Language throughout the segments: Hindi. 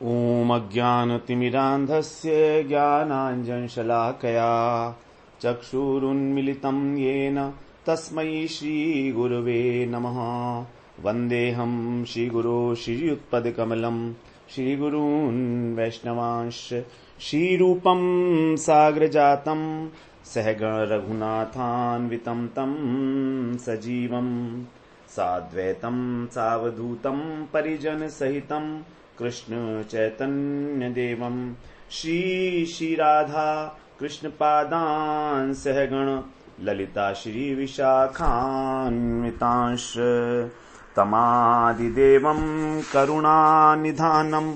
ॐ अज्ञानतिमिरान्धस्य ज्ञानाञ्जनशलाकया चक्षुरुन्मिलितं येन तस्मै श्रीगुरवे नमः। वन्देऽहं श्रीगुरो श्रीयुत्पदकमलं श्रीगुरून् वैष्णवांश्च श्रीरूपं साग्रजातं सहगण रघुनाथान्वितं तं सजीवं साद्वैतं सावधूतं परिजनसहितं कृष्ण चैतन्य देवं श्री राधा कृष्ण पादान् सहगण ललिता श्री विशाखान्वितांश तमादिदेवं करुणानिधानं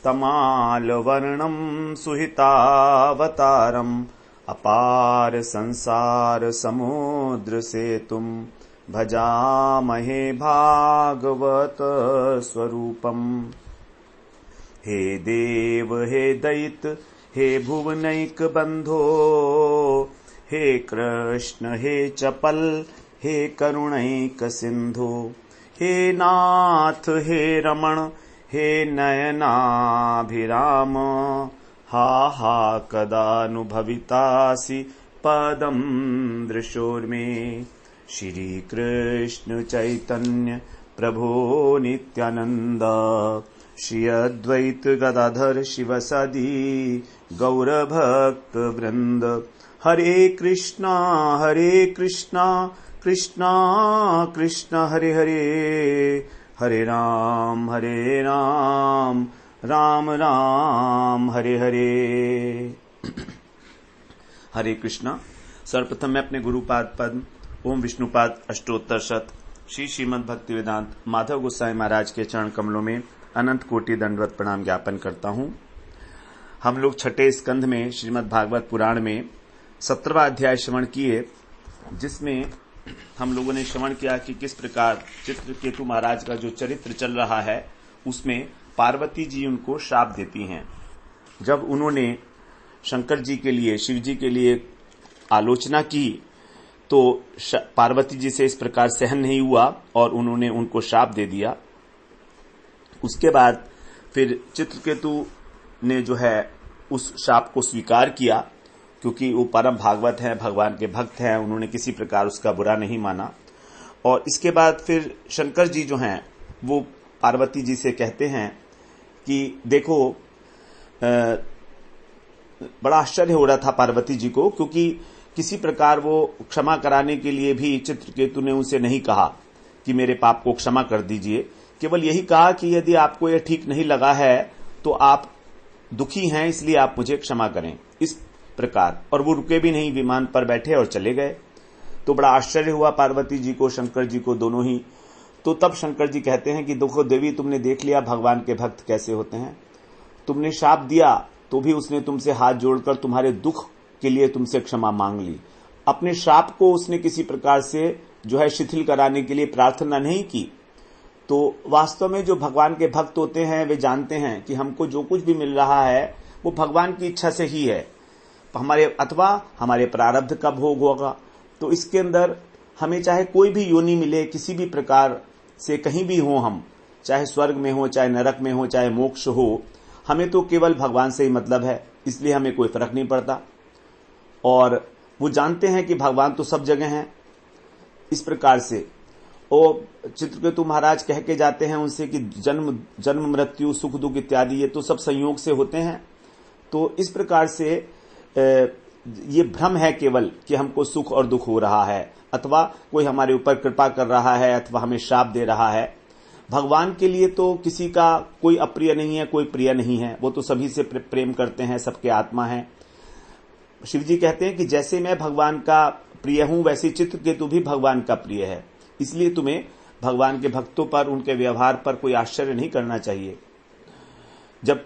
तमालवर्णं सुहितावतारम् अपार संसार समुद्र सेतुं भजामहे भागवत स्वरूपम्। हे देव हे दैत हे भुवनैक बंधो हे कृष्ण हे चपल हे करुणैक सिंधु हे नाथ हे रमण हे नयनाभिराम हा हा कदानुभवितासि पदं दृशोर्मे। श्री कृष्ण चैतन्य प्रभो नित्यानंद श्री अद्वैत गदाधर शिवसदि गौरभक्त वृंद। हरे कृष्णा कृष्णा कृष्णा हरे हरे हरे राम राम राम हरे हरे। हरे कृष्णा। सर्वप्रथम मैं अपने गुरुपाद पद्म ओम विष्णुपाद अष्टोत्तर शत श्री श्रीमद् भक्ति वेदांत माधव गोसाई महाराज के चरण कमलों में अनंत कोटि दंडवत प्रणाम ज्ञापन करता हूं। हम लोग छठे स्कंध में श्रीमद् भागवत पुराण में 17वां अध्याय श्रवण किए, जिसमें हम लोगों ने श्रवण किया कि किस प्रकार चित्रकेतु महाराज का जो चरित्र चल रहा है उसमें पार्वती जी उनको श्राप देती हैं। जब उन्होंने शंकर जी के लिए शिव जी के लिए आलोचना की तो पार्वती जी से इस प्रकार सहन नहीं हुआ और उन्होंने उनको श्राप दे दिया। उसके बाद फिर चित्रकेतु ने जो है उस श्राप को स्वीकार किया, क्योंकि वो परम भागवत हैं, भगवान के भक्त हैं, उन्होंने किसी प्रकार उसका बुरा नहीं माना। और इसके बाद फिर शंकर जी जो हैं वो पार्वती जी से कहते हैं कि देखो, बड़ा आश्चर्य हो रहा था पार्वती जी को, क्योंकि किसी प्रकार वो क्षमा कराने के लिए भी चित्रकेतु ने उनसे नहीं कहा कि मेरे पाप को क्षमा कर दीजिए। केवल यही कहा कि यदि आपको यह ठीक नहीं लगा है तो आप दुखी हैं, इसलिए आप मुझे क्षमा करें, इस प्रकार। और वो रुके भी नहीं, विमान पर बैठे और चले गए। तो बड़ा आश्चर्य हुआ पार्वती जी को, शंकर जी को, दोनों ही। तो तब शंकर जी कहते हैं कि देखो देवी, तुमने देख लिया भगवान के भक्त कैसे होते हैं। तुमने शाप दिया तो भी उसने तुमसे हाथ जोड़कर तुम्हारे दुख के लिए तुमसे क्षमा मांग ली। अपने शाप को उसने किसी प्रकार से जो है शिथिल कराने के लिए प्रार्थना नहीं की। तो वास्तव में जो भगवान के भक्त होते हैं वे जानते हैं कि हमको जो कुछ भी मिल रहा है वो भगवान की इच्छा से ही है, हमारे अथवा हमारे प्रारब्ध का भोग होगा। तो इसके अंदर हमें चाहे कोई भी योनि मिले, किसी भी प्रकार से कहीं भी हो, हम चाहे स्वर्ग में हो, चाहे नरक में हो, चाहे मोक्ष हो, हमें तो केवल भगवान से ही मतलब है, इसलिए हमें कोई फर्क नहीं पड़ता। और वो जानते हैं कि भगवान तो सब जगह हैं। इस प्रकार से और चित्रकेतु महाराज कह के जाते हैं उनसे कि जन्म मृत्यु सुख दुख इत्यादि ये तो सब संयोग से होते हैं। तो इस प्रकार से ये भ्रम है केवल कि हमको सुख और दुख हो रहा है, अथवा कोई हमारे ऊपर कृपा कर रहा है, अथवा हमें श्राप दे रहा है। भगवान के लिए तो किसी का कोई अप्रिय नहीं है, कोई प्रिय नहीं है, वो तो सभी से प्रेम करते हैं, सबके आत्मा है। शिव जी कहते हैं कि जैसे मैं भगवान का प्रिय हूं वैसे चित्रकेतु भी भगवान का प्रिय है, इसलिए तुम्हें भगवान के भक्तों पर, उनके व्यवहार पर कोई आश्चर्य नहीं करना चाहिए। जब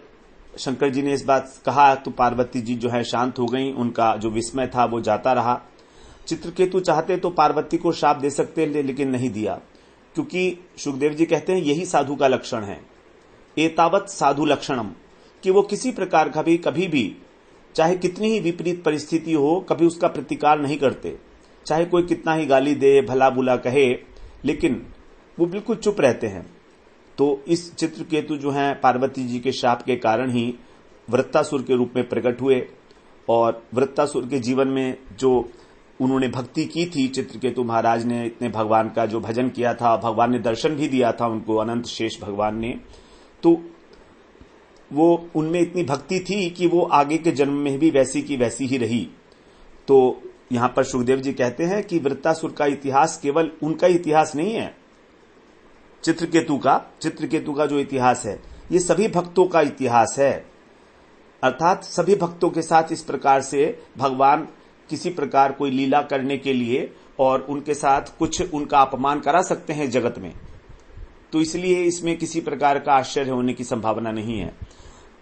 शंकर जी ने इस बात कहा तो पार्वती जी जो है शांत हो गई, उनका जो विस्मय था वो जाता रहा। चित्रकेतु चाहते तो पार्वती को शाप दे सकते लेकिन नहीं दिया, क्योंकि सुखदेव जी कहते हैं यही साधु का लक्षण है, एतावत साधु लक्षणम, कि वो किसी प्रकार का भी कभी भी चाहे कितनी ही विपरीत परिस्थिति हो कभी उसका प्रतिकार नहीं करते। चाहे कोई कितना ही गाली दे, भला बुला कहे, लेकिन वो बिल्कुल चुप रहते हैं। तो इस चित्रकेतु जो हैं पार्वती जी के शाप के कारण ही वृत्तासुर के रूप में प्रकट हुए, और वृत्तासुर के जीवन में जो उन्होंने भक्ति की थी, चित्रकेतु महाराज ने इतने भगवान का जो भजन किया था, भगवान ने दर्शन भी दिया था उनको, अनंत शेष भगवान ने, तो वो उनमें इतनी भक्ति थी कि वो आगे के जन्म में भी वैसी की वैसी ही रही। तो यहां पर सुखदेव जी कहते हैं कि वृत्तासुर का इतिहास केवल उनका इतिहास नहीं है, चित्रकेतु का जो इतिहास है ये सभी भक्तों का इतिहास है। अर्थात सभी भक्तों के साथ इस प्रकार से भगवान किसी प्रकार कोई लीला करने के लिए और उनके साथ कुछ उनका अपमान करा सकते हैं जगत में, तो इसलिए इसमें किसी प्रकार का आश्चर्य होने की संभावना नहीं है।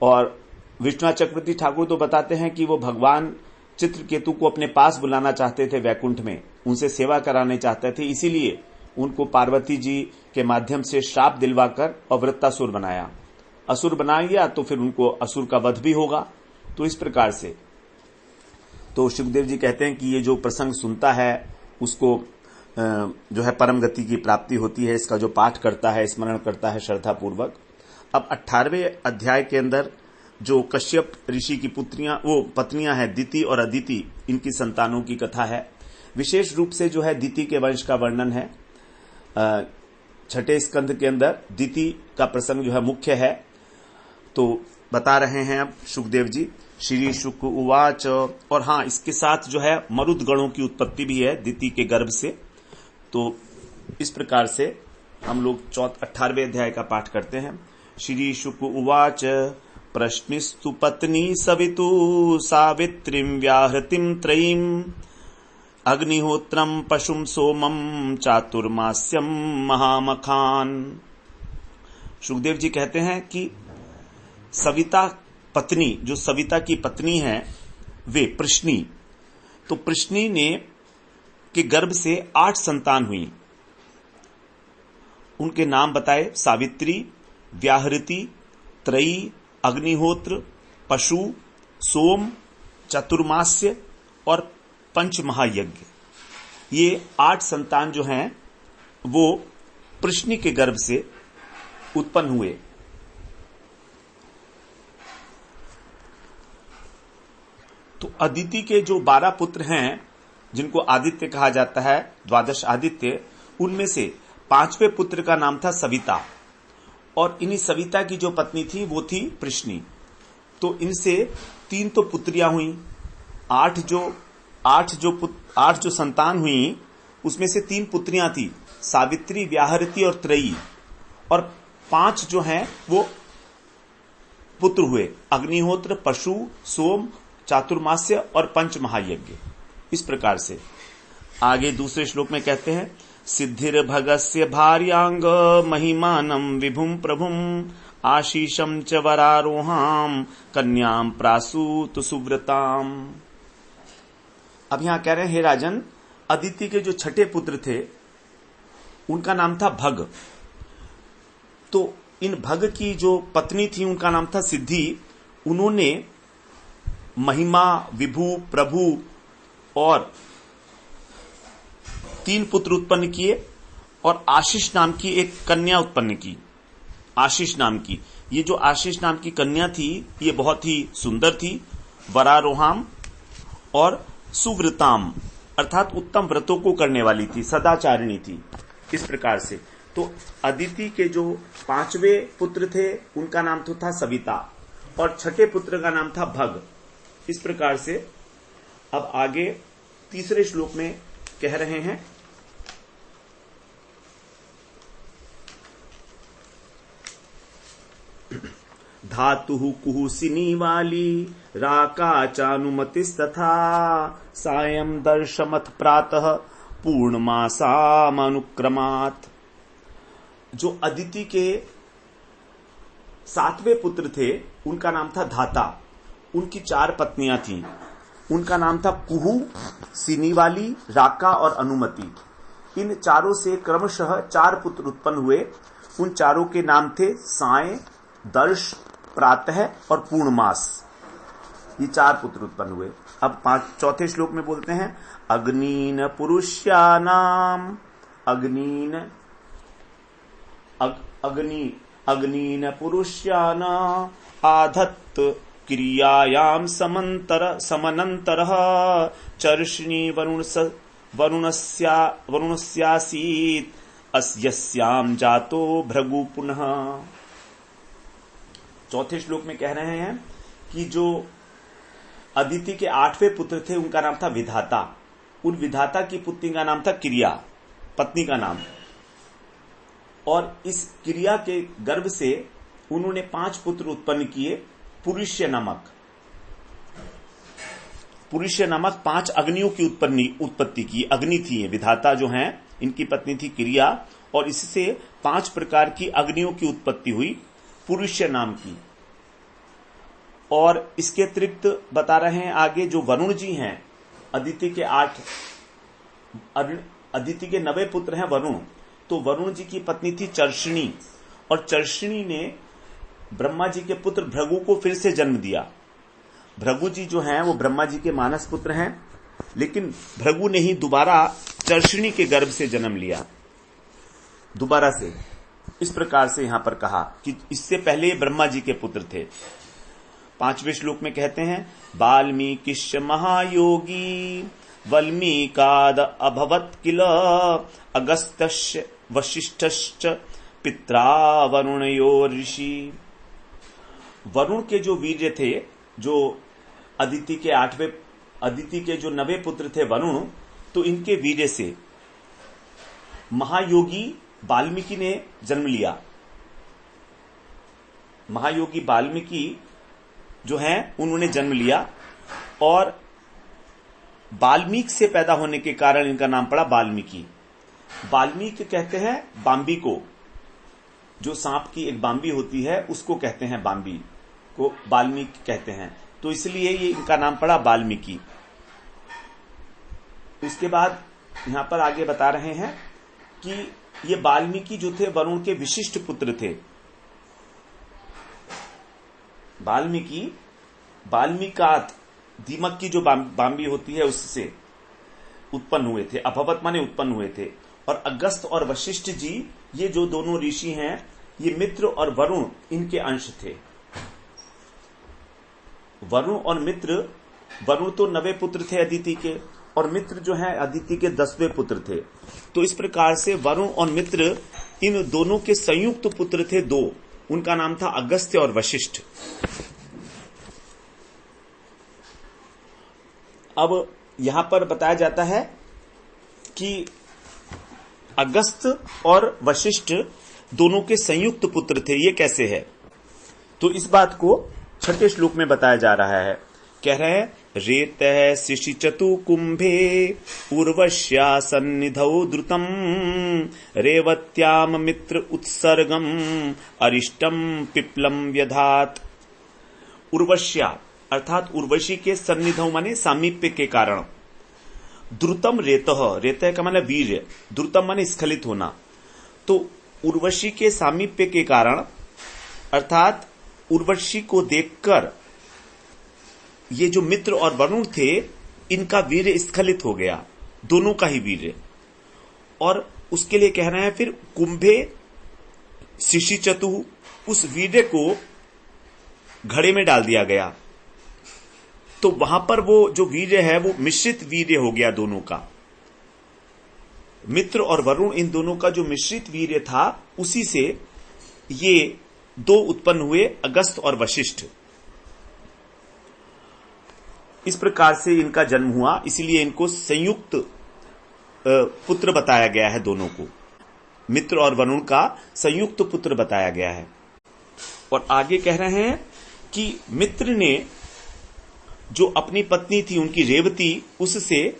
और विष्णु चक्रवर्ती ठाकुर तो बताते हैं कि वो भगवान चित्रकेतु को अपने पास बुलाना चाहते थे वैकुंठ में, उनसे सेवा कराने चाहते थे, इसीलिए उनको पार्वती जी के माध्यम से श्राप दिलवाकर और वृत्तासुर बनाया। असुर बना गया तो फिर उनको असुर का वध भी होगा। तो इस प्रकार से तो सुखदेव जी कहते हैं कि ये जो प्रसंग सुनता है उसको जो है परम गति की प्राप्ति होती है, इसका जो पाठ करता है, स्मरण करता है श्रद्धा पूर्वक। अब 18वें अध्याय के अंदर जो कश्यप ऋषि की पत्नियां हैं दिति और अदिति, इनकी संतानों की कथा है। विशेष रूप से जो है दिति के वंश का वर्णन है। 6ठे स्कंध के अंदर दिति का प्रसंग जो है मुख्य है। तो बता रहे हैं अब सुखदेव जी, श्री शुक उवाच, और हाँ इसके साथ जो है मरुद गणों की उत्पत्ति भी है दिति के गर्भ से। तो इस प्रकार से हम लोग 18वें अध्याय का पाठ करते हैं। श्री शुक उवाच, प्रश्निस्तु पत्नी सवितु सावित्रीं व्याहृतिं त्रयीं, अग्निहोत्रं पशुं सोमं चातुर्मास्यं महामखान। सुखदेव जी कहते हैं कि सविता पत्नी, जो सविता की पत्नी है वे प्रश्नी, तो प्रश्नी ने के गर्भ से 8 संतान हुई। उनके नाम बताए, सावित्री, व्याहृति, त्रयी, अग्निहोत्र, पशु, सोम, चतुर्मास्य और पंच महायज्ञ। ये 8 संतान जो हैं वो प्रश्नी के गर्भ से उत्पन्न हुए। तो अदिति के जो 12 पुत्र हैं जिनको आदित्य कहा जाता है, 12 आदित्य, उनमें से 5वें पुत्र का नाम था सविता, और इन्हीं सविता की जो पत्नी थी वो थी प्रश्नी। तो इनसे 3 तो पुत्रियां हुई, 8 जो संतान हुई उसमें से 3 पुत्रियां थी, सावित्री, व्याहृति और त्रयी, और 5 जो हैं वो पुत्र हुए, अग्निहोत्र, पशु, सोम, चातुर्मास्य और पंच महायज्ञ। इस प्रकार से आगे दूसरे श्लोक में कहते हैं, सिद्धिर भगस्य भार्यांग महिमानम विभुम प्रभुम, आशीषम च वरारोहाम कन्याम प्रासूत सुव्रताम। अब यहां कह रहे हैं, हे राजन, अदिति के जो 6ठे पुत्र थे उनका नाम था भग। तो इन भग की जो पत्नी थी उनका नाम था सिद्धि। उन्होंने महिमा, विभु, प्रभु और 3 पुत्र उत्पन्न किए और आशीष नाम की एक कन्या उत्पन्न की। आशीष नाम की, ये जो आशीष नाम की कन्या थी ये बहुत ही सुंदर थी, वरारोहाम और सुव्रताम, अर्थात उत्तम व्रतों को करने वाली थी, सदाचारिणी थी। इस प्रकार से तो अदिति के जो 5वें पुत्र थे उनका नाम तो था सविता और 6ठे पुत्र का नाम था भग। इस प्रकार से अब आगे तीसरे श्लोक में कह रहे हैं, धातुः कुहुसिनी वाली राका चानुमतिस्तथा, सायं दर्शमथ प्रातः पूर्णमासामनुक्रमात्। जो अदिति के 7वें पुत्र थे उनका नाम था धाता। उनकी 4 पत्नियां थीं। उनका नाम था कुहू, सिनीवाली, राका और अनुमति। इन चारों से क्रमशः 4 पुत्र उत्पन्न हुए। उन चारों के नाम थे साय, दर्श, प्रातः और पूर्णमास। ये 4 पुत्र उत्पन्न हुए। अब 4थे श्लोक में बोलते हैं, अग्नीन पुरुष्यानाम, अग्नीन अग्नि अग्नीन पुरुष्यान आधत्त क्रियायाम समनंतर चर्षिणी वरुणस्यासीत अस्यस्याम जातो भृगु पुनः। चौथे श्लोक में कह रहे हैं कि जो अदिति के 8वें पुत्र थे उनका नाम था विधाता। उन विधाता की पुत्री का नाम था क्रिया, पत्नी का नाम। और इस क्रिया के गर्भ से उन्होंने 5 पुत्र उत्पन्न किए। पुरुष्य नामक 5 अग्नियों की उत्पत्ति की। अग्नि थी विधाता जो हैं, इनकी पत्नी थी क्रिया, और इससे 5 प्रकार की अग्नियों की उत्पत्ति हुई पुरुष्य नाम की। और इसके अतिरिक्त बता रहे हैं आगे जो वरुण जी हैं, अदिति के 9 पुत्र हैं वरुण। तो वरुण जी की पत्नी थी चर्षिणी, और चर्षिणी ने ब्रह्मा जी के पुत्र भृगु को फिर से जन्म दिया। भृगु जी जो हैं वो ब्रह्मा जी के मानस पुत्र हैं, लेकिन भृगु ने ही दोबारा चर्षिणी के गर्भ से जन्म लिया दोबारा से। इस प्रकार से यहां पर कहा कि इससे पहले ब्रह्मा जी के पुत्र थे। 5वें श्लोक में कहते हैं वाल्मीकिश्च महायोगी वल्मीकाद अभवत् किल अगस्त्यश्च वशिष्ठश्च पित्रा वरुणयो ऋषि। वरुण के जो वीर्य थे, जो अदिति के जो 9 पुत्र थे वरुण, तो इनके वीर्य से महायोगी वाल्मीकि ने जन्म लिया। महायोगी वाल्मीकि जो हैं उन्होंने जन्म लिया, और वाल्मीकि से पैदा होने के कारण इनका नाम पड़ा वाल्मीकि। वाल्मीकि कहते हैं बांबी को, जो सांप की एक बांबी होती है उसको कहते हैं, बांबी को वाल्मीकि कहते हैं, तो इसलिए ये इनका नाम पड़ा वाल्मीकि। उसके बाद यहां पर आगे बता रहे हैं कि ये वाल्मीकि जो थे वरुण के विशिष्ट पुत्र थे। वाल्मीकात दीमक की जो बांबी होती है उससे उत्पन्न हुए थे। अभवत माने उत्पन्न हुए थे। और अगस्त और वशिष्ठ जी, ये जो दोनों ऋषि हैं, ये मित्र और वरुण इनके अंश थे। वरुण और मित्र, वरुण तो 9 पुत्र थे अदिति के, और मित्र जो हैं अदिति के 10वें पुत्र थे। तो इस प्रकार से वरुण और मित्र इन दोनों के संयुक्त पुत्र थे 2। उनका नाम था अगस्त्य और वशिष्ठ। अब यहां पर बताया जाता है कि अगस्त और वशिष्ठ दोनों के संयुक्त पुत्र थे। ये कैसे है? तो इस बात को 6ठे श्लोक में बताया जा रहा है। कह रहे हैं रेतः शिशिचतु कुंभे उर्वश्या सन्निधौ द्रुतम रेवत्याम मित्र उत्सर्गम अरिष्टम पिप्लम व्यधात। उर्वश्या अर्थात उर्वशी के सन्निधौ माने सामीप्य के कारण, द्रुतम रेतः, रेतः का माने वीर्य, द्रुतम माने स्खलित होना। तो उर्वशी के सामीप्य के कारण अर्थात उर्वशी को देखकर ये जो मित्र और वरुण थे इनका वीर्य स्खलित हो गया, दोनों का ही वीर्य। और उसके लिए कह रहे हैं फिर कुंभे शिशिचतु, उस वीर्य को घड़े में डाल दिया गया। तो वहां पर वो जो वीर्य है वो मिश्रित वीर्य हो गया दोनों का। मित्र और वरुण इन दोनों का जो मिश्रित वीर्य था उसी से ये 2 उत्पन्न हुए, अगस्त और वशिष्ठ। इस प्रकार से इनका जन्म हुआ, इसीलिए इनको संयुक्त पुत्र बताया गया है। दोनों को मित्र और वरुण का संयुक्त पुत्र बताया गया है। और आगे कह रहे हैं कि मित्र ने जो अपनी पत्नी थी उनकी रेवती, उससे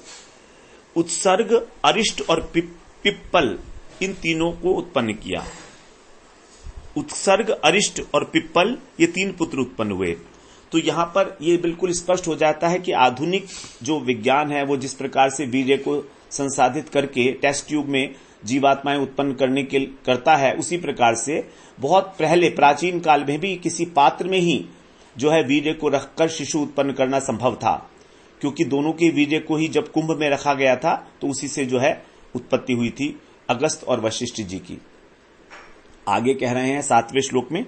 उत्सर्ग, अरिष्ट और पिप्पल इन तीनों को उत्पन्न किया। उत्सर्ग, अरिष्ट और पिप्पल ये 3 पुत्र उत्पन्न हुए। तो यहां पर ये बिल्कुल स्पष्ट हो जाता है कि आधुनिक जो विज्ञान है वो जिस प्रकार से वीर्य को संसाधित करके टेस्ट ट्यूब में जीवात्माएं उत्पन्न करता है, उसी प्रकार से बहुत पहले प्राचीन काल में भी किसी पात्र में ही जो है वीर्य को रखकर शिशु उत्पन्न करना संभव था, क्योंकि दोनों के वीर्य को ही जब कुंभ में रखा गया था तो उसी से जो है उत्पत्ति हुई थी अगस्त और वशिष्ठ जी की। आगे कह रहे हैं 7वें श्लोक में,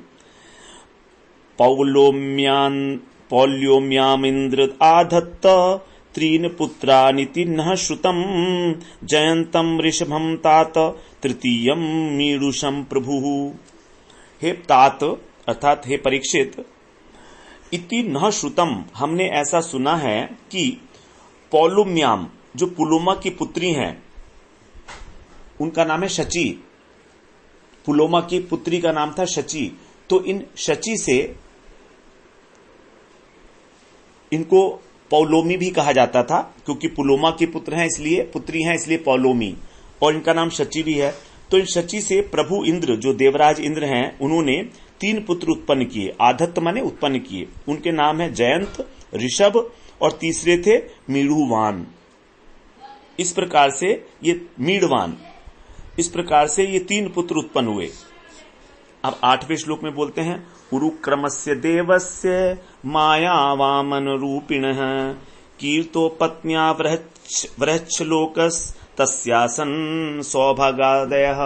पौल्योम्यामिन्द्र आधत्त त्रीन पुत्रानिति न श्रुतम जयंतम ऋषभम तात तृतीयम मीडुषम प्रभु। हे तात अर्थात हे परीक्षित, इति न श्रुतम हमने ऐसा सुना है कि पौलुम्याम जो पुलोमा की पुत्री हैं उनका नाम है शची, पुलोमा की पुत्री का नाम था शची, तो इन शची से इनको पौलोमी भी कहा जाता था क्योंकि पुलोमा की पुत्री हैं इसलिए पौलोमी, और इनका नाम शची भी है। तो इन शची से प्रभु इंद्र जो देवराज इंद्र हैं उन्होंने 3 पुत्र उत्पन्न किए, आधत्त माने उत्पन्न किए। उनके नाम है जयंत, ऋषभ और तीसरे थे मीढ़ुवान। इस प्रकार से ये मीढ़वान, इस प्रकार से ये 3 पुत्र उत्पन्न हुए। अब 8वें श्लोक में बोलते हैं, उरुक्रमस्य देवस्य माया वामन रूपिणः कीर्तो पत्न्या वृच्छलोकस तस्यासन सौभागादयः।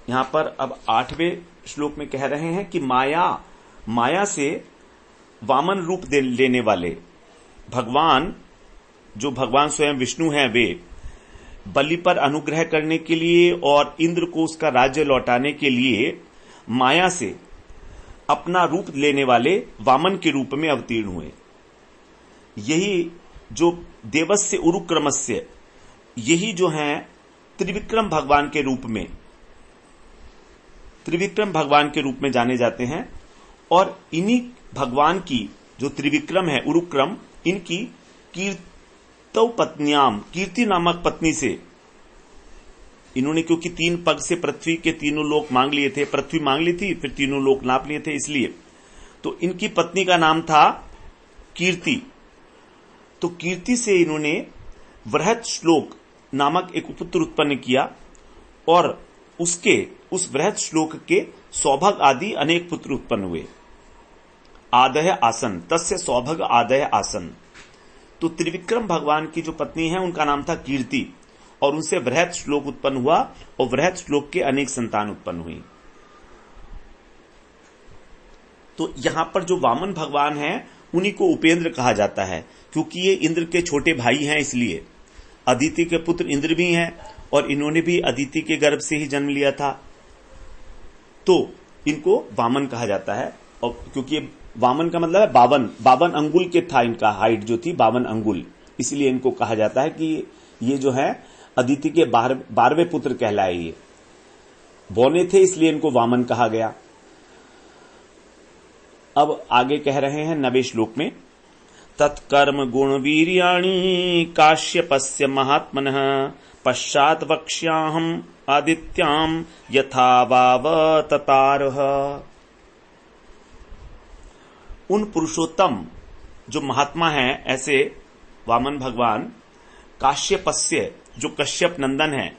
यहां पर अब 8वें श्लोक में कह रहे हैं कि माया से वामन रूप लेने वाले भगवान, जो भगवान स्वयं विष्णु हैं, वे बलि पर अनुग्रह करने के लिए और इंद्र को उसका राज्य लौटाने के लिए माया से अपना रूप लेने वाले वामन के रूप में अवतीर्ण हुए। यही जो देवस्य उरुक्रमस्य, यही जो हैं त्रिविक्रम भगवान के रूप में, त्रिविक्रम भगवान के रूप में जाने जाते हैं। और इन्हीं भगवान की जो त्रिविक्रम है उरुक्रम, इनकी कीर्तौ पत्न्याम, कीर्ति नामक पत्नी से इन्होंने, क्योंकि 3 पग से पृथ्वी के तीनों लोक मांग लिए थे, पृथ्वी मांग ली थी फिर तीनों लोक नाप लिए थे, इसलिए तो इनकी पत्नी का नाम था कीर्ति। तो कीर्ति से इन्होंने वृहत श्लोक नामक एक पुत्र उत्पन्न किया और उस वृहत श्लोक के सौभग आदि अनेक पुत्र उत्पन्न हुए। आदय आसन, तस्य सौभग आदय आसन। तो त्रिविक्रम भगवान की जो पत्नी है उनका नाम था कीर्ति और उनसे वृहत श्लोक उत्पन्न हुआ और वृहत श्लोक के अनेक संतान उत्पन्न हुई। तो यहां पर जो वामन भगवान हैं उन्हीं को उपेंद्र कहा जाता है क्योंकि ये इंद्र के छोटे भाई हैं, इसलिए अदिति के पुत्र इंद्र भी हैं और इन्होंने भी अदिति के गर्भ से ही जन्म लिया था, तो इनको वामन कहा जाता है। और क्योंकि वामन का मतलब है 52 अंगुल के था, इनका हाइट जो थी 52 अंगुल, इसलिए इनको कहा जाता है कि ये जो है अदिति के 12वें पुत्र कहलाए। ये बौने थे इसलिए इनको वामन कहा गया। अब आगे कह रहे हैं 9वें श्लोक में, तत्कर्म गुण वीर्याणि काश्यपस्य महात्मनः पश्चात वक्ष्याहम आदित्याम यथा वाव ततारः। उन पुरुषोत्तम जो महात्मा हैं ऐसे वामन भगवान काश्यपस्य, जो कश्यप नंदन है,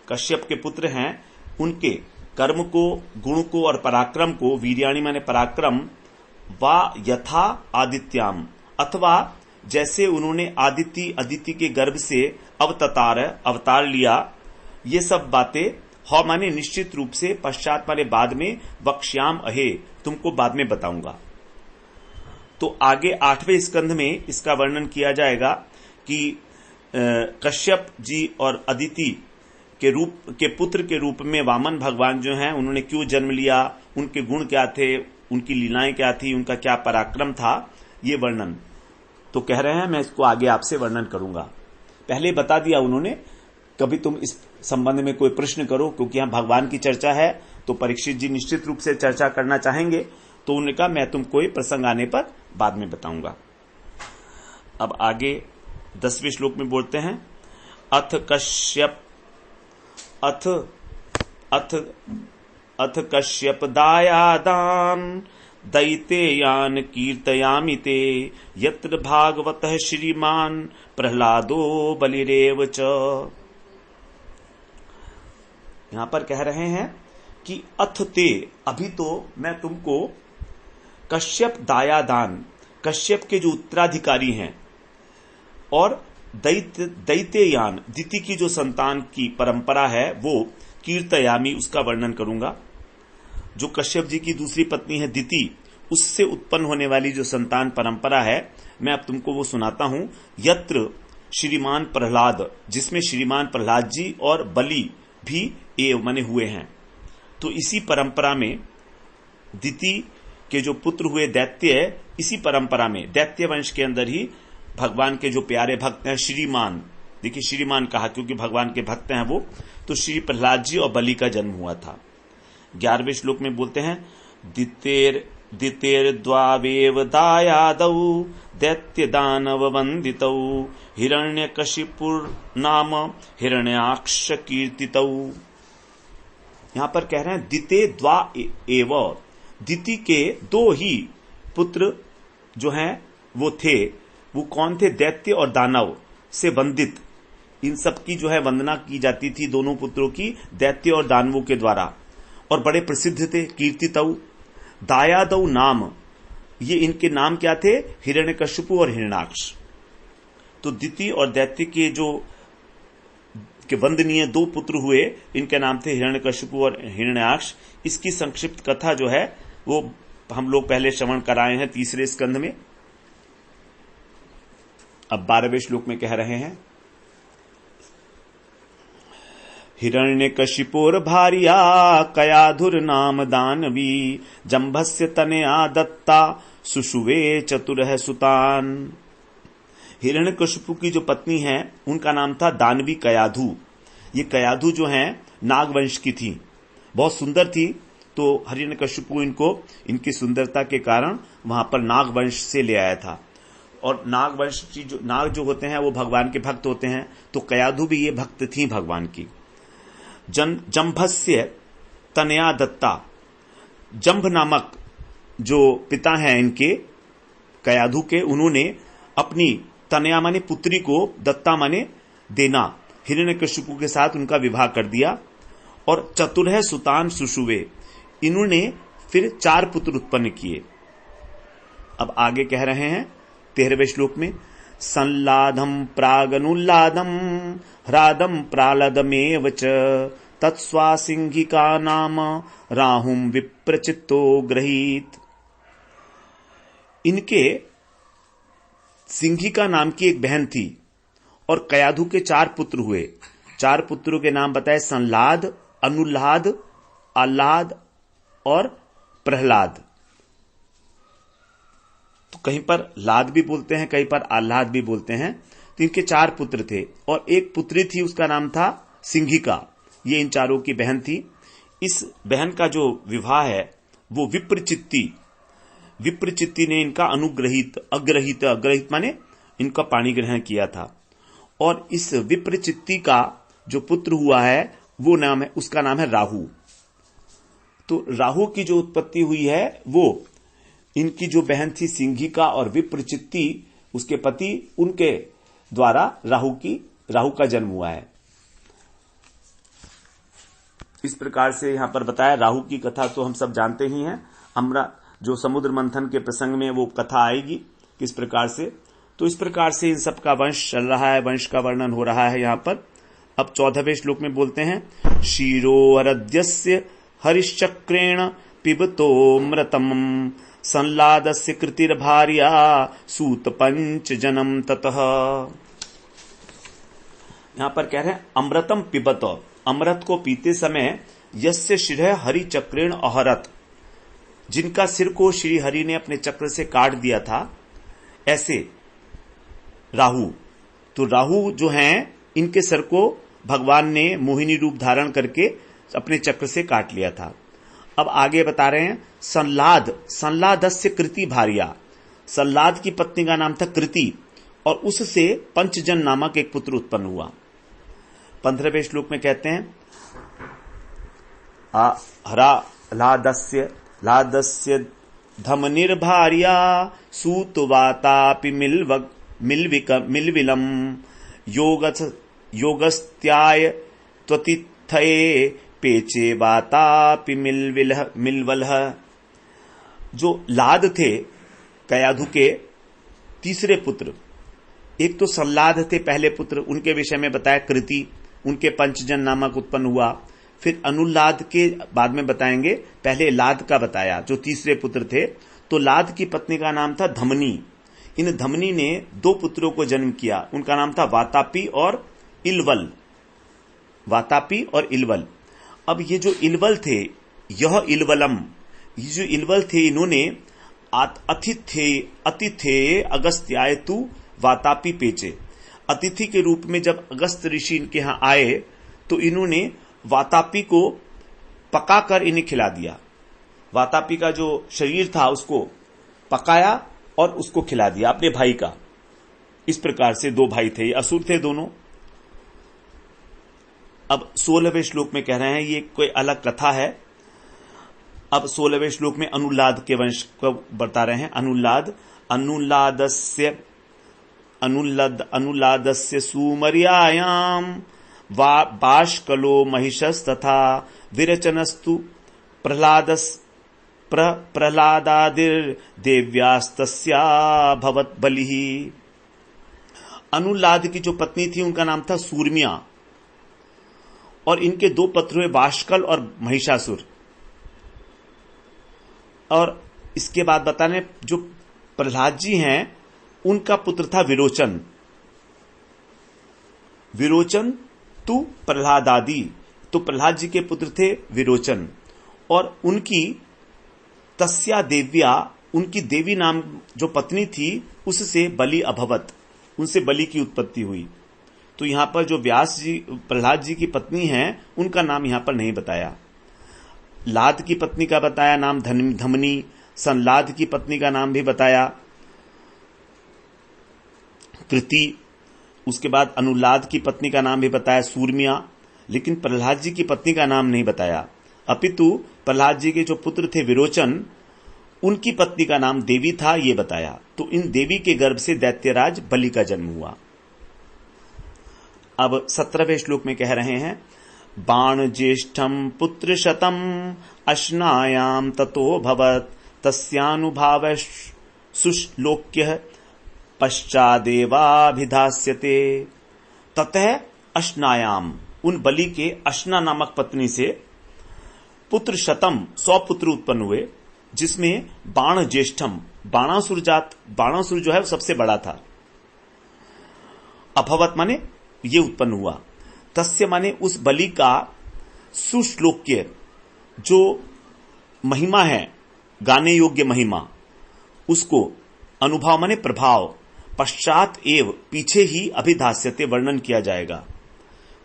कश्यप के पुत्र हैं, उनके कर्म को, गुण को और पराक्रम को, वीर्याणि माने पराक्रम, वा यथा आदित्याम, अथवा जैसे उन्होंने अदिति के गर्भ से अवतार लिया, ये सब बातें ह माने निश्चित रूप से, पश्चात माने बाद में, वक्ष्याम अहे तुमको बाद में बताऊंगा। तो आगे 8वें स्कंध में इसका वर्णन किया जाएगा कि कश्यप जी और अदिति के पुत्र के रूप में वामन भगवान जो हैं उन्होंने क्यों जन्म लिया, उनके गुण क्या थे, उनकी लीलाएं क्या थी, उनका क्या पराक्रम था, ये वर्णन तो कह रहे हैं। मैं इसको आगे आपसे वर्णन करूंगा। पहले बता दिया उन्होंने, कभी तुम इस संबंध में कोई प्रश्न करो, क्योंकि यहां भगवान की चर्चा है तो परीक्षित जी निश्चित रूप से चर्चा करना चाहेंगे, तो उन्होंने कहा मैं तुम कोई प्रसंग आने पर बाद में बताऊंगा। अब आगे 10वें श्लोक में बोलते हैं, अथ कश्यप दायादान दैतेयान कीर्तयामि ते यत्र भागवतः श्रीमान प्रहलादो बलिरेव च। यहां पर कह रहे हैं कि अथ ते, अभी तो मैं तुमको कश्यप दायादान, कश्यप के जो उत्तराधिकारी हैं, और दैत्ययान, दिति की जो संतान की परंपरा है वो कीर्तयामी, उसका वर्णन करूंगा। जो कश्यप जी की दूसरी पत्नी है दिति, उससे उत्पन्न होने वाली जो संतान परंपरा है, मैं अब तुमको वो सुनाता हूं। यत्र श्रीमान प्रहलाद, जिसमें श्रीमान प्रहलाद जी और बलि भी एव मने हुए हैं। तो इसी परंपरा में दिति के जो पुत्र हुए दैत्य, इसी परंपरा में दैत्य वंश के अंदर ही भगवान के जो प्यारे भक्त हैं श्रीमान, देखिए श्रीमान कहा क्योंकि भगवान के भक्त हैं वो, तो श्री प्रहलाद जी और बलि का जन्म हुआ था। 11वें श्लोक में बोलते हैं दितेर द्वावेव दायादौ दैत्य दानव वंदितौ हिरण्यकशिपुर नाम हिरण्याक्ष कीर्तितौ। यहां पर कह रहे हैं दिते द्वा एव, दिति के दो ही पुत्र जो हैं वो थे। वो कौन थे? दैत्य और दानव से वंदित, इन सब की जो है वंदना की जाती थी, दोनों पुत्रों की, दैत्य और दानवों के द्वारा, और बड़े प्रसिद्ध थे। कीर्तितौ दायादौ नाम, ये इनके नाम क्या थे? हिरण्यकशिपु और हिरण्याक्ष। तो दिति और दैत्य के जो के वंदनीय दो पुत्र हुए, इनके नाम थे हिरण्यकशिपु और हिरण्याक्ष। इसकी संक्षिप्त कथा जो है वो हम लोग पहले श्रवण कराए हैं 3रे स्कंध में। अब 12वें श्लोक में कह रहे हैं हिरण्यकशिपुर भार्या कयाधुर नाम दानवी जंभस्य तनया दत्ता सुषुवे चतुरः सुतान। हिरण्यकशिपु की जो पत्नी है उनका नाम था दानवी कयाधु। ये कयाधु जो हैं नागवंश की थी, बहुत सुंदर थी। तो हिरण्यकशिपु इनको इनकी सुंदरता के कारण वहां पर नागवंश से ले आया था। और नागवंश की जो नाग जो होते हैं वो भगवान के भक्त होते हैं, तो कयाधु भी ये भक्त थी भगवान की। जंभस्य तनया दत्ता, जंभ नामक जो पिता हैं इनके कयाधु के, उन्होंने अपनी तनया माने पुत्री को, दत्ता माने देना, हिरण्यकशिपु के साथ उनका विवाह कर दिया। और चतुरः सुतान सुषुवे, इन्होंने फिर 4 पुत्र उत्पन्न किए। अब आगे कह रहे हैं 13वें श्लोक में संलादम प्रागनुल्लादम ह्रादम प्रालदमेव च तत्स्वा सिंहिका नाम राहुम विप्रचित्तो गृहीत। इनके सिंहिका नाम की एक बहन थी और कयाधु के 4 पुत्र हुए। 4 पुत्रों के नाम बताए संलाद, अनुल्लाद, आह्लाद और प्रहलाद। तो कहीं पर लाद भी बोलते हैं, कहीं पर आह्लाद भी बोलते हैं। तो इनके 4 पुत्र थे और एक पुत्री थी, उसका नाम था सिंहिका। ये इन चारों की बहन थी। इस बहन का जो विवाह है वो विप्रचित्ती ने इनका अग्रहित माने इनका पाणी ग्रहण किया था। और इस विप्रचित्ती का जो पुत्र हुआ है वो नाम है, उसका नाम है राहु। तो राहु की जो उत्पत्ति हुई है वो इनकी जो बहन थी सिंहिका और विप्रचित्ती, उसके पति, उनके द्वारा राहु का जन्म हुआ है। इस प्रकार से यहां पर बताया। राहु की कथा तो हम सब जानते ही हैं। हमरा जो समुद्र मंथन के प्रसंग में वो कथा आएगी किस प्रकार से। तो इस प्रकार से इन सब का वंश चल रहा है, वंश का वर्णन हो रहा है यहां पर। अब 14वें श्लोक में बोलते हैं क्षीरोरद्यस्य हरिश्चक्रेण पिबतोऽमृतम् संलादस्य कृतिर्भार्या सूत पंच जनम ततः। यहां पर कह रहे हैं अमृतम पिबत, अमृत को पीते समय यस्य शिरः हरि चक्रेण अहरत, जिनका सिर को श्री हरि ने अपने चक्र से काट दिया था, ऐसे राहु। तो राहु जो हैं इनके सिर को भगवान ने मोहिनी रूप धारण करके अपने चक्र से काट लिया था। अब आगे बता रहे हैं संलादस्य कृति भार्या, संलाद की पत्नी का नाम था कृति और उससे पंचजन नामक एक पुत्र उत्पन्न हुआ। 15वें श्लोक में कहते हैं लादस्य धमनिर्भार्या सूतवातापि मिलविलम योगस्त्याय त्वतिथये पेचे वातापि मिलवलह। जो लाद थे कयाधु के तीसरे पुत्र, एक तो संलाद थे पहले पुत्र, उनके विषय में बताया कृति, उनके पंचजन नामक उत्पन्न हुआ। फिर अनुल्लाद के बाद में बताएंगे, पहले लाद का बताया जो तीसरे पुत्र थे। तो लाद की पत्नी का नाम था धमनी। इन धमनी ने 2 पुत्रों को जन्म किया, उनका नाम था वातापी और इलवल। वातापी और इलवल। अब ये जो इलवल थे, यह इलवलम, ये जो इलवल थे, इन्होंने अतिथे अगस्त्याय तु वातापी पेचे, अतिथि के रूप में जब अगस्त ऋषि इनके यहां आए तो इन्होंने वातापी को पकाकर इन्हें खिला दिया। वातापी का जो शरीर था उसको पकाया और उसको खिला दिया अपने भाई का। इस प्रकार से 2 भाई थे, ये असुर थे दोनों। अब 16वें श्लोक में कह रहे हैं, ये कोई अलग कथा है। अब 16वें श्लोक में अनुल्लाद के वंश को बता रहे हैं। अनुल्लादस्य सुमर्यायाम बाष्कलो महिषस्तथा विरचनस्तु प्रह्लादादिर्देव्यास्तस्या भवत बलिः। अनुल्लाद की जो पत्नी थी उनका नाम था सूर्मिया, और इनके 2 पुत्र हुए बाष्कल और महिषासुर। और इसके बाद बताने जो प्रहलाद जी हैं उनका पुत्र था विरोचन। विरोचन तु प्रहलादादि, तो प्रहलाद जी के पुत्र थे विरोचन, और उनकी तस्या देव्या, उनकी देवी नाम जो पत्नी थी उससे बलि अभवत, उनसे बलि की उत्पत्ति हुई। तो यहां पर जो व्यास जी प्रहलाद जी की पत्नी हैं उनका नाम यहां पर नहीं बताया। लाद की पत्नी का बताया नाम धमनी, संलाद की पत्नी का नाम भी बताया कृति, उसके बाद अनुल्लाद की पत्नी का नाम भी बताया सूर्मिया, लेकिन प्रहलाद जी की पत्नी का नाम नहीं बताया। अपितु प्रहलाद जी के जो पुत्र थे विरोचन, उनकी पत्नी का नाम देवी था, ये बताया। तो इन देवी के गर्भ से दैत्यराज बलि का जन्म हुआ। अब 17वें श्लोक में कह रहे हैं, बाण ज्येष्ठम पुत्र शतम अश्नायाम ततो भवत तस्यानुभाव सुश्लोक्य पश्चादेवाभिधास्यते। ततः अश्नायाम, उन बलि के अश्ना नामक पत्नी से पुत्र शतम 100 पुत्र उत्पन्न हुए, जिसमें बाण ज्येष्ठम, बाणासुर जो है वो सबसे बड़ा था। अभवत माने ये उत्पन्न हुआ, तस्य माने उस बलि का सुश्लोक्य, जो महिमा है गाने योग्य महिमा, उसको अनुभव माने प्रभाव, पश्चात एव पीछे ही अभिधास्यते वर्णन किया जाएगा।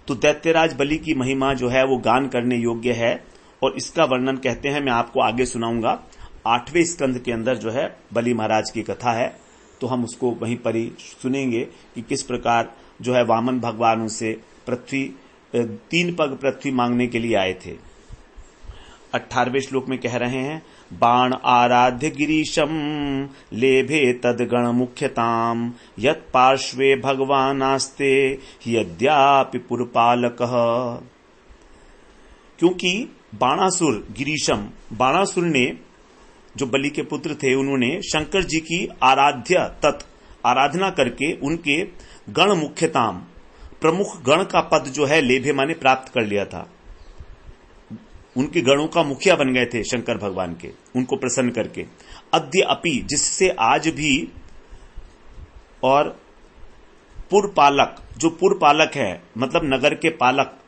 तो दैत्यराज बलि की महिमा जो है वो गान करने योग्य है, और इसका वर्णन कहते हैं, मैं आपको आगे सुनाऊंगा। 8वें स्कंध के अंदर जो है बलि महाराज की कथा है, तो हम उसको वहीं पर ही सुनेंगे कि किस प्रकार जो है वामन भगवान उनसे 3 पग पृथ्वी मांगने के लिए आए थे। 18वें श्लोक में कह रहे हैं, बाण आराध्य गिरीशम लेभे तदगण मुख्यताम यत् पार्श्वे भगवानास्ते यद्यापि पुरपालकः। क्योंकि बाणासुर गिरीशम, बाणासुर ने जो बलि के पुत्र थे उन्होंने शंकर जी की आराधना करके उनके गण मुख्यताम, प्रमुख गण का पद जो है लेभे माने प्राप्त कर लिया था। उनके गणों का मुखिया बन गए थे शंकर भगवान के, उनको प्रसन्न करके। अद्य अपि, जिससे आज भी, और पुरपालक, जो पुरपालक है मतलब नगर के पालक,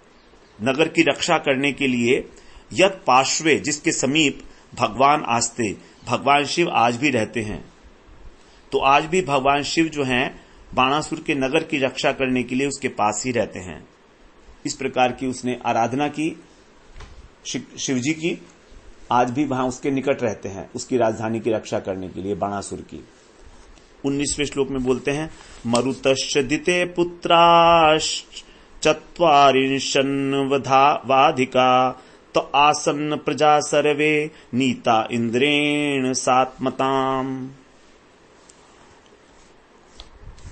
नगर की रक्षा करने के लिए, यत पार्श्वे, जिसके समीप, भगवान आस्ते, भगवान शिव आज भी रहते हैं। तो आज भी भगवान शिव जो हैं बाणासुर के नगर की रक्षा करने के लिए उसके पास ही रहते हैं। इस प्रकार की उसने आराधना की शिव जी की, आज भी वहां उसके निकट रहते हैं, उसकी राजधानी की रक्षा करने के लिए बाणासुर की। 19वें श्लोक में बोलते हैं, मरुतश्च दिते पुत्राश्च चत्वारिंशन्वधावाधिका तो आसन्न प्रजा सर्वे नीता इंद्रेण सात्मताम।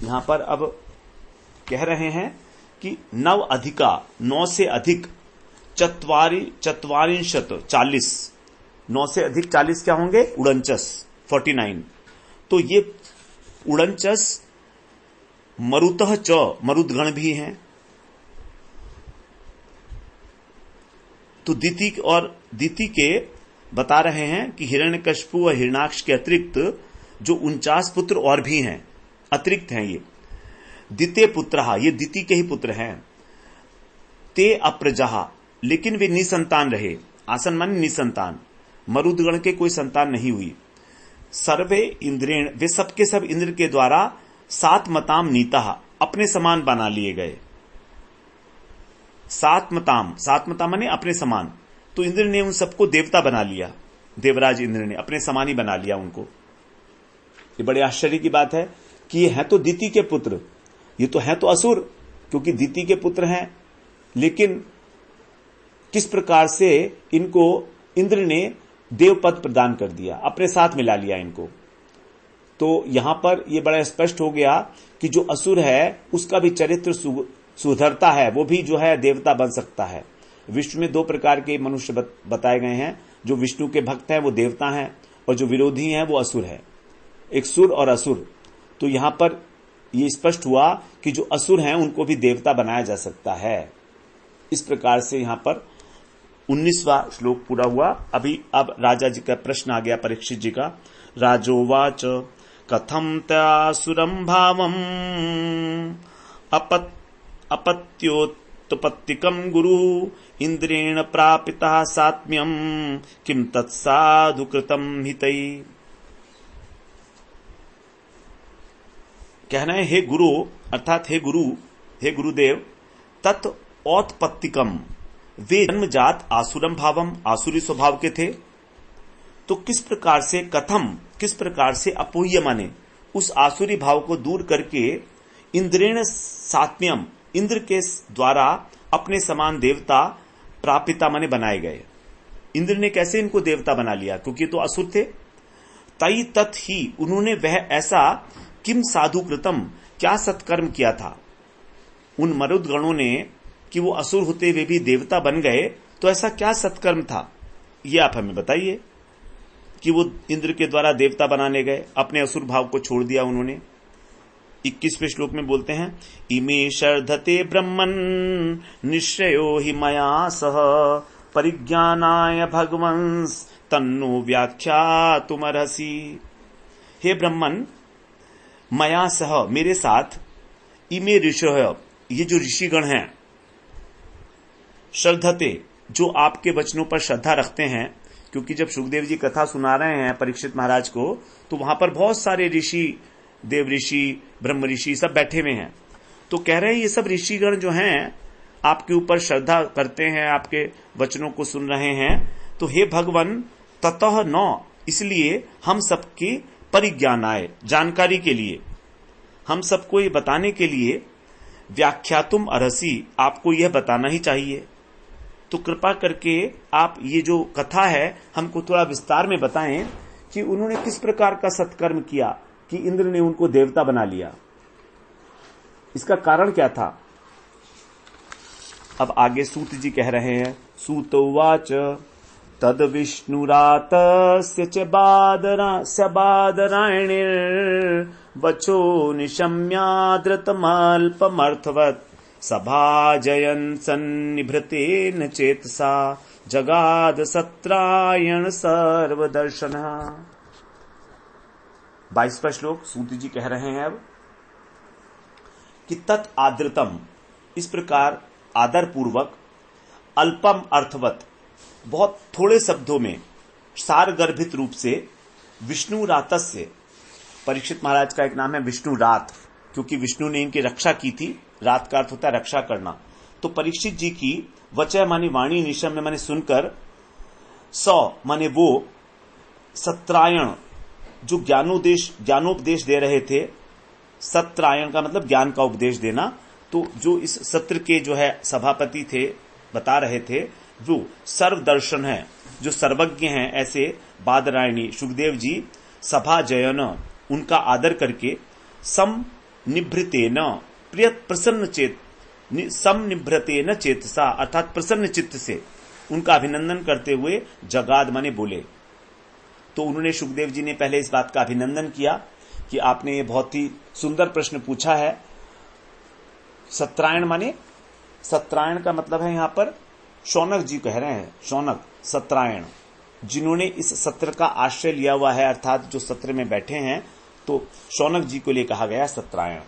यहां पर अब कह रहे हैं कि 9 से अधिक, चत्वारिंशत 40, 9 से अधिक 40 क्या होंगे? उड़नचस 49। तो ये उड़नचस मरुतः मरुदगण भी हैं, तो दिति के बता रहे हैं कि हिरण्यकशिपु और हिरण्याक्ष के अतिरिक्त जो 49 पुत्र और भी हैं, अतिरिक्त हैं ये। दिते पुत्रहा, ये दिति के ही पुत्र हैं। ते अप्रजहा, लेकिन वे निसंतान रहे। आसन माने निसंतान, मरुदगण के कोई संतान नहीं हुई। सर्वे इंद्रेण, वे सबके सब इंद्र के द्वारा सात मताम नीता, अपने समान बना लिए गए। सात मताम माने अपने समान। तो इंद्र ने उन सबको देवता बना लिया, देवराज इंद्र ने अपने समान ही बना लिया उनको। ये बड़े आश्चर्य की बात है कि ये हैं तो दिति के पुत्र, ये तो हैं तो असुर, क्योंकि दिति के पुत्र हैं, लेकिन किस प्रकार से इनको इंद्र ने देव पद प्रदान कर दिया, अपने साथ मिला लिया इनको। तो यहां पर यह बड़ा स्पष्ट हो गया कि जो असुर है उसका भी चरित्र सुधरता है, वो भी जो है देवता बन सकता है। विष्णु में 2 प्रकार के मनुष्य बताए गए हैं। जो विष्णु के भक्त हैं वो देवता हैं, और जो विरोधी हैं वो असुर है, एक सुर और असुर। तो यहां पर यह स्पष्ट हुआ कि जो असुर हैं उनको भी देवता बनाया जा सकता है। इस प्रकार से यहां पर 19वां श्लोक पूरा हुआ। अब राजा जी का प्रश्न आ गया, परीक्षित जी का। राजोवाच कथम त्यासुरम भावम अपत्योत्पत्तिकम गुरु इंद्रेण प्रापिता सात्म्यम किम तत्साधु कृतम हितई। कहना है, हे गुरु, अर्थात हे गुरुदेव, तत् औत्पत्तिकम, वे जन्मजात आसुरम भावम, आसुरी स्वभाव के थे। तो किस प्रकार से अपोह्य माने उस आसुरी भाव को दूर करके इंद्रेण सात्म्यम, इंद्र के द्वारा अपने समान देवता प्रापिता माने बनाए गए। इंद्र ने कैसे इनको देवता बना लिया, क्योंकि तो असुर थे। तई तत् ही, उन्होंने वह ऐसा किम साधु कृतम, क्या सत्कर्म किया था उन मरुदगणों ने कि वो असुर होते हुए भी देवता बन गए। तो ऐसा क्या सत्कर्म था, ये आप हमें बताइए कि वो इंद्र के द्वारा देवता बनाने गए, अपने असुर भाव को छोड़ दिया उन्होंने। 21वें श्लोक में बोलते हैं, इमे शर्धते ब्रह्मन् निश्चयो हि मया सह परिज्ञानाय भगवंस तन्नो व्याख्यातुमर्हसि। हे ब्रह्मन्, मया सह, मेरे साथ, इमे ऋषय, ये जो ऋषिगण हैं, श्रद्धते, जो आपके वचनों पर श्रद्धा रखते हैं। क्योंकि जब सुखदेव जी कथा सुना रहे हैं परीक्षित महाराज को, तो वहां पर बहुत सारे ऋषि, देव ऋषि, ब्रह्म ऋषि सब बैठे हुए हैं। तो कह रहे हैं ये सब ऋषिगण जो हैं आपके ऊपर श्रद्धा करते हैं, आपके वचनों को सुन रहे हैं। तो हे भगवान, ततः न, इसलिए हम सबकी परिज्ञान आए, जानकारी के लिए, हम सबको ये बताने के लिए, व्याख्यातुम अर्हसि, आपको यह बताना ही चाहिए। तो कृपा करके आप ये जो कथा है हमको थोड़ा विस्तार में बताएं कि उन्होंने किस प्रकार का सत्कर्म किया कि इंद्र ने उनको देवता बना लिया, इसका कारण क्या था। अब आगे सूत जी कह रहे हैं, सूतोवाच तद विष्णुरातस्य च बादरायणिर् वचो निशम्याद्रतमल्पमर्थवत् सभाजयन् सन्निभृतेन चेतसा जगाद सत्रायण सर्वदर्शनः। 22वां श्लोक सूत जी कह रहे हैं अब कि तत् आदृतम, इस प्रकार आदर पूर्वक, अल्पम अर्थवत, बहुत थोड़े शब्दों में, सारगर्भित रूप से, विष्णु रातस्य, परीक्षित महाराज का एक नाम है विष्णु रात, क्योंकि विष्णु ने इनकी रक्षा की थी। रात का अर्थ होता है रक्षा करना। तो परीक्षित जी की वचय माने वाणी, निशम्य माने सुनकर, सौ माने वो, सत्रायण जो ज्ञानोपदेश दे रहे थे, सत्रायण का मतलब ज्ञान का उपदेश देना। तो जो इस सत्र के जो है सभापति थे, बता रहे थे, वो सर्वदर्शन है, जो सर्वज्ञ हैं, ऐसे बादरायणी सुखदेव जी सभा जयन, उनका आदर करके, सम निभृतेन, प्रिय प्रसन्न चेत, सम निभृतेन चेतसा, अर्थात प्रसन्न चित्त से उनका अभिनंदन करते हुए जगाद माने बोले। तो उन्होंने, सुखदेव जी ने पहले इस बात का अभिनंदन किया कि आपने ये बहुत ही सुंदर प्रश्न पूछा है। सत्रायण माने, सत्रायण का मतलब है यहां पर शौनक जी कह रहे हैं, शौनक सत्रायण, जिन्होंने इस सत्र का आश्रय लिया हुआ है, अर्थात जो सत्र में बैठे हैं, तो शौनक जी को लिए कहा गया सत्रायण।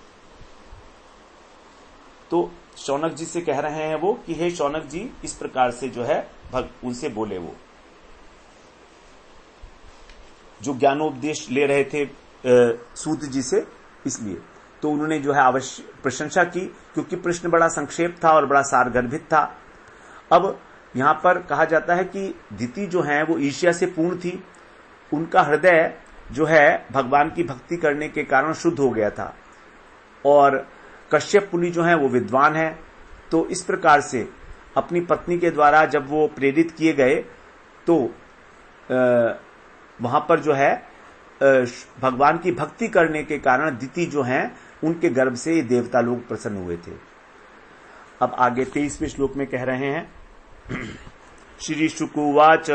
तो शौनक जी से कह रहे हैं वो कि हे शौनक जी, इस प्रकार से जो है उनसे बोले, वो जो ज्ञानोपदेश ले रहे थे सूत जी से, इसलिए तो उन्होंने जो है अवश्य प्रशंसा की, क्योंकि प्रश्न बड़ा संक्षेप था और बड़ा सारगर्भित था। अब यहां पर कहा जाता है कि दिति जो है वो ईर्ष्या से पूर्ण थी, उनका हृदय जो है भगवान की भक्ति करने के कारण शुद्ध हो गया था, और कश्यप मुनि जो है वो विद्वान है। तो इस प्रकार से अपनी पत्नी के द्वारा जब वो प्रेरित किए गए, तो वहां पर जो है भगवान की भक्ति करने के कारण दिति जो हैं उनके गर्भ से देवता लोग प्रसन्न हुए थे। अब आगे 23वें श्लोक में कह रहे हैं, श्री शुकुवाच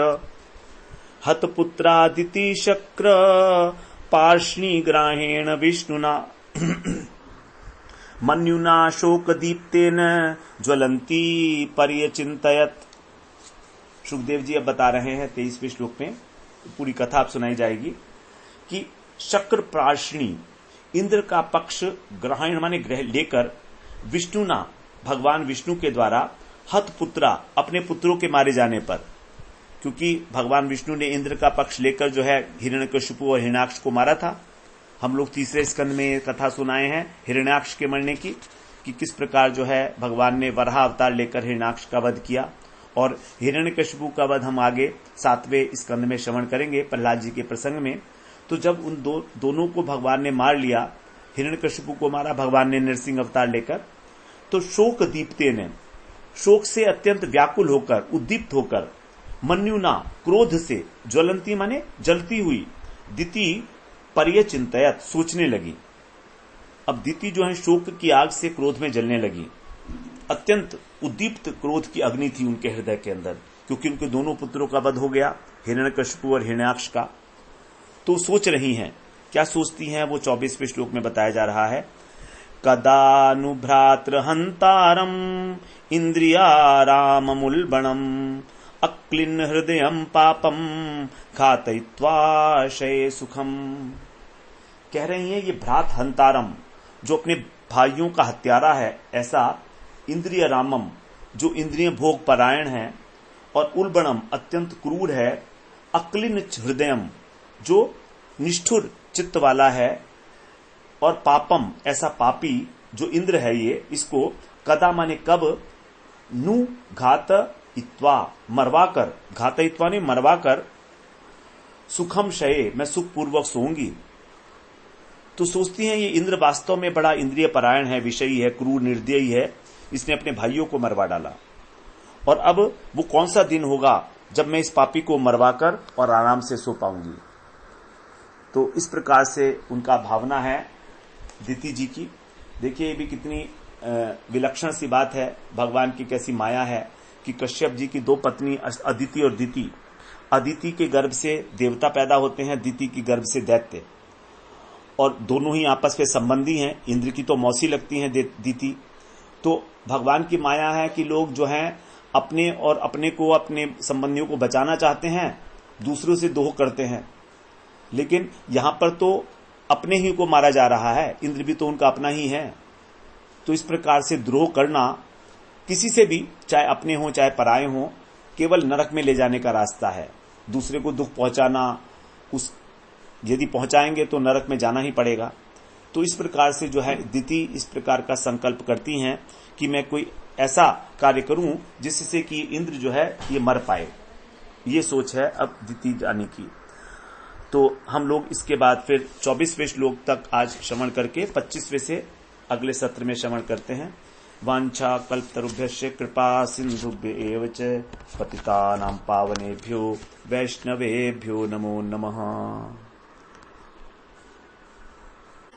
हतपुत्रादिति शक्र पार्ष्णी ग्राहेण विष्णुना मन्युना शोक दीप्तेन ज्वलंती पर्यचिंतयत। सुखदेव जी अब बता रहे हैं 23वें श्लोक में, पूरी कथा आप सुनाई जाएगी, कि शक्र पार्ष्णी, इंद्र का पक्ष ग्रहण माने ग्रह लेकर, विष्णुना भगवान विष्णु के द्वारा, हतपुत्रा अपने पुत्रों के मारे जाने पर, क्योंकि भगवान विष्णु ने इंद्र का पक्ष लेकर जो है हिरण्यकशिपु और हिरण्याक्ष को मारा था। हम लोग 3रे स्कंद में ये कथा सुनाए हैं हिरण्याक्ष के मरने की, कि किस प्रकार जो है भगवान ने वराह अवतार लेकर हिरण्याक्ष का वध किया, और हिरण्यकशिपु का वध हम आगे 7वें स्कंद में श्रवण करेंगे प्रहलाद जी के प्रसंग में। तो जब उन दोनों को भगवान ने मार लिया, हिरण्यकशिपु को मारा भगवान ने नरसिंह अवतार लेकर, तो शोक दीप्ते ने, शोक से अत्यंत व्याकुल होकर, उद्दीप्त होकर, मन्युना क्रोध से, ज्वलंती माने जलती हुई, दिति पर्यचिंतयत सोचने लगी। अब दिति जो है शोक की आग से क्रोध में जलने लगी, अत्यंत उद्दीप्त क्रोध की अग्नि थी उनके हृदय के अंदर, क्योंकि उनके दोनों पुत्रों का वध हो गया, हिरण्यकशिपु और हिरण्याक्ष का। तो सोच रही हैं, क्या सोचती हैं वो 24वें श्लोक में बताया जा रहा है, कदानुभ्रात्र हंतारम इंद्रियाराममुल्बणम अक्लिन्न हृदयम पापम घातयित्वा शये सुखम। कह रही हैं ये भ्रात हंतारम, जो अपने भाइयों का हत्यारा है, ऐसा इंद्रिय रामम, जो इंद्रिय भोग परायण है, और उल्बणम अत्यंत क्रूर है, अक्लिन्न हृदयम जो निष्ठुर चित्त वाला है, और पापम ऐसा पापी जो इंद्र है ये, इसको कदा माने कब, नु घात इत्वा मरवाकर, घात इत्वा ने मरवाकर, सुखम शये मैं सुख पूर्वक सोऊंगी। तो सोचती हैं ये इंद्र वास्तव में बड़ा इंद्रिय परायण है, विषयी है, क्रूर निर्दयी है, इसने अपने भाइयों को मरवा डाला, और अब वो कौन सा दिन होगा जब मैं इस पापी को मरवाकर और आराम से सो पाऊंगी। तो इस प्रकार से उनका भावना है दिति जी की। देखिए ये भी कितनी विलक्षण सी बात है, भगवान की कैसी माया है कि कश्यप जी की 2 पत्नी अदिति और दिति, अदिति के गर्भ से देवता पैदा होते हैं, दिति की गर्भ से दैत्य, और दोनों ही आपस में संबंधी हैं। इंद्र की तो मौसी लगती हैं दिति। तो भगवान की माया है कि लोग जो हैं अपने और अपने को, अपने संबंधियों को बचाना चाहते हैं, दूसरों से दोह करते हैं, लेकिन यहां पर तो अपने ही को मारा जा रहा है, इंद्र भी तो उनका अपना ही है। तो इस प्रकार से द्रोह करना किसी से भी, चाहे अपने हो चाहे पराये हो, केवल नरक में ले जाने का रास्ता है। दूसरे को दुख पहुंचाना, यदि पहुंचाएंगे तो नरक में जाना ही पड़ेगा। तो इस प्रकार से जो है दिति इस प्रकार का संकल्प करती हैं कि मैं कोई ऐसा कार्य करूं जिससे कि इंद्र जो है ये मर पाए, ये सोच है अब दिति जाने की। तो हम लोग इसके बाद फिर 24वें श्लोक तक आज श्रवण करके 25वें से अगले सत्र में श्रवण करते हैं। वांछा कल्पतरुभ्यश्च कृपा सिंधुभ्य एव च पतितानां पावनेभ्यो वैष्णवेभ्यो नमो नमः।